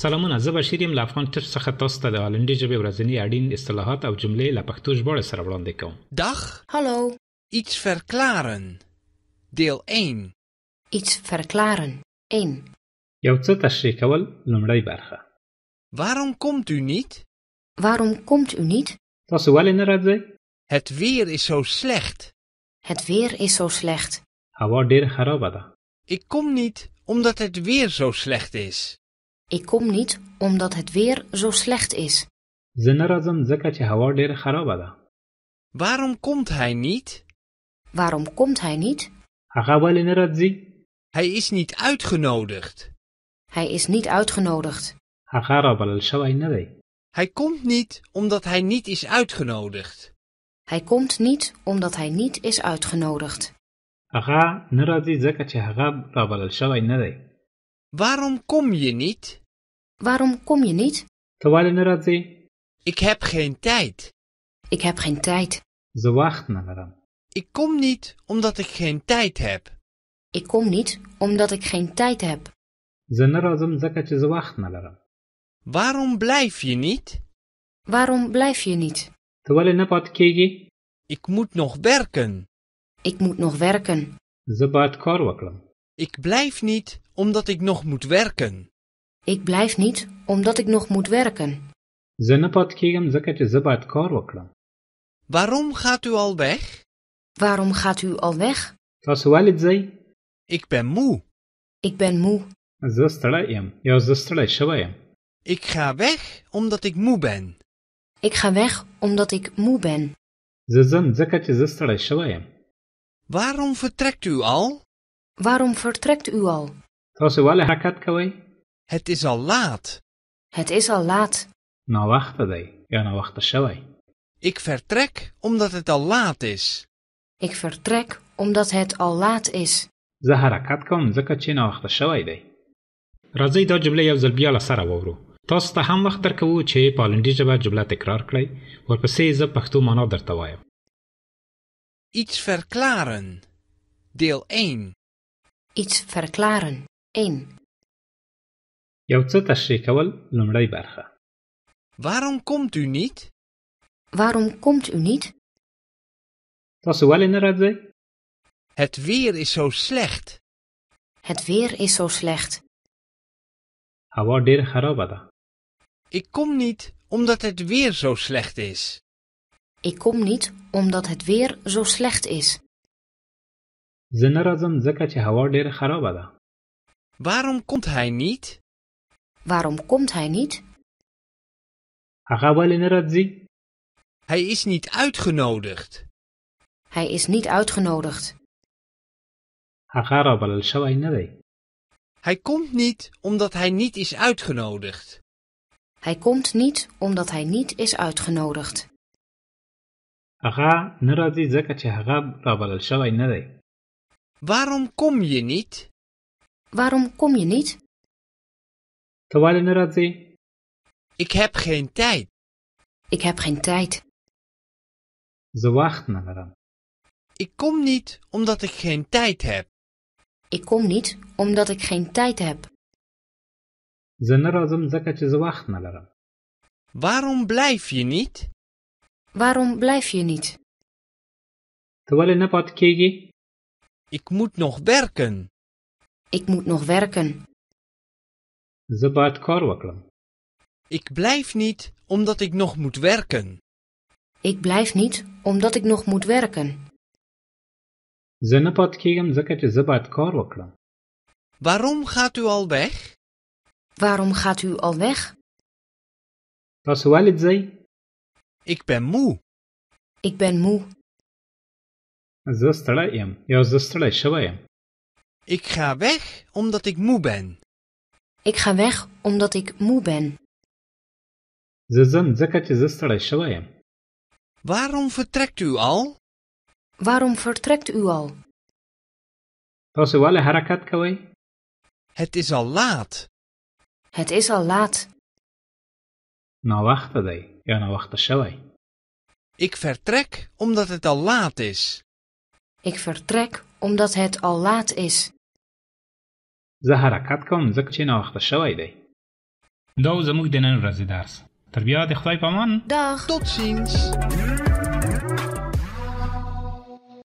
سلامونه، زه بشیر یم له افغان ټچ څخه تاسو ته د هالندي ژبې ورځني اړین اصطلاحات او جملې له پښتو ژباړې سره وړاندې کوم. Dag, Hallo, iets verklaren. Deel 1. iets verklaren. 1. یو څه تشریح کول لومړی برخه. Waarom komt u niet? Waarom komt u niet? تاسو ولې نه راځئ؟ Het weer is zo slecht. Het weer is zo slecht. هوا ډېره خرابه ده. Ik kom niet omdat het weer zo slecht is. Ik kom niet omdat het weer zo slecht is. زه نه راځم ځکه چې هوا ډېره خرابه ده. Waarom komt hij niet? Waarom komt hij niet? هغه ولې نه راځي؟ Hij is niet uitgenodigd. Hij is niet uitgenodigd. هغه رابلل شوی نه دی. Hij komt niet omdat hij niet is uitgenodigd. Hij komt niet omdat hij niet is uitgenodigd. هغه نه راځي ځکه چې هغه رابلل شوی نه دی. Waarom kom je niet? Waarom kom je niet? ته ولې نه راځې؟ Ik heb geen tijd. Ik heb geen tijd. زه وخت نه لرم. Ik kom niet omdat ik geen tijd heb. Ik kom niet omdat ik geen tijd heb. زه نه راځم ځکه چې زه وخت نه لرم. Waarom blijf je niet? Waarom blijf je niet? ته ولې نه پاتې کېږې؟ Ik moet nog werken. Ik moet nog werken. زه باید کار وکړم. Ik blijf niet omdat ik nog moet werken. Ik blijf niet omdat ik nog moet werken. زه نه پاتې کېږم ځکه چې زه باید کار وکړم. Waarom gaat u al weg? Waarom gaat u al weg? تاسو ولې ځئ؟ Ik ben moe. Ik ben moe. زه ستړی یم یا زه ستړی شوی یم. Ik ga weg omdat ik moe ben. Ik ga weg omdat ik moe ben. زه ځم ځکه چې زه ستړی شوی یم. Waarom vertrekt u al? Waarom vertrekt u al? تاسو ولې حرکت کوئ؟ Het is al laat. Het is al laat. ناوخته دی یا ناوخته شوی. Ik vertrek omdat het al laat is. Ik vertrek omdat het al laat is. زه حرکت کوم ځکه چې ناوخته شوی دی. راځئ دا جمله یو ځل بیا له سره واورو. تاسو ته هم وخت درکوو چې په هالندي ژبه جمله تکرار کړئ. ورپسې زه پښتو معنا درته وایم. Iets verklaren. Deel 1. Iets verklaren. 1. یو څه تشریح کول لومړی برخه. Waarom komt u niet? Waarom komt u niet? تاسو ولې نه راځئ؟ Het weer is zo slecht. Het weer is zo slecht. هوا ډېره خرابه ده. Ik kom niet omdat het weer zo slecht is. Ik kom niet omdat het weer zo slecht is. زه نه راځم ځکه چې هوا ډېره خرابه ده. Waarom komt hij niet? Waarom komt hij niet? هغه ولې نه راځي؟ Hij is niet uitgenodigd. Hij is niet uitgenodigd. هغه رابلل شوی نه دی. Hij komt niet omdat hij niet is uitgenodigd. Hij komt niet omdat hij niet is uitgenodigd. هغه نه راځي ځکه چې هغه رابلل شوی نه دی. Waarom kom je niet? Waarom kom je niet? ته ولې نه راځې؟ Ik heb geen tijd. Ik heb geen tijd. زه وخت نه لرم. Ik kom niet omdat ik geen tijd heb. Ik kom niet omdat ik geen tijd heb. زه نه راځم ځکه چې زه وخت نه لرم. Waarom blijf je niet? Waarom blijf je niet? ته ولې نه پاتې کېږې؟ Ik moet nog werken. Ik moet nog werken. زه باید کار وکړم. Ik blijf niet omdat ik nog moet werken. Ik blijf niet omdat ik nog moet werken. زه نه پاتې کېږم ځکه چې زه باید کار وکړم. Waarom gaat u al weg? Waarom gaat u al weg? تاسو ولې ځئ؟ Ik ben moe. Ik ben moe. زه ستړی یم یا زه ستړی شوی یم. Ik ga weg omdat ik moe ben. Ik ga weg omdat ik moe ben. زه ځم ځکه چې زه ستړی شوی یم. Waarom vertrekt u al? Waarom vertrekt u al? تاسو ولې حرکت کوئ؟ Het is al laat. Het is al laat. ناوخته دی یا ناوخته شوی. Ik vertrek omdat het al laat is. Ik vertrek omdat het al laat is. زه حرکت کوم ځکه چې ناوخته شوی دی. دا و زموږ د نن ورځې درس. تر بیا د خدای په امان. Dag. Tot ziens.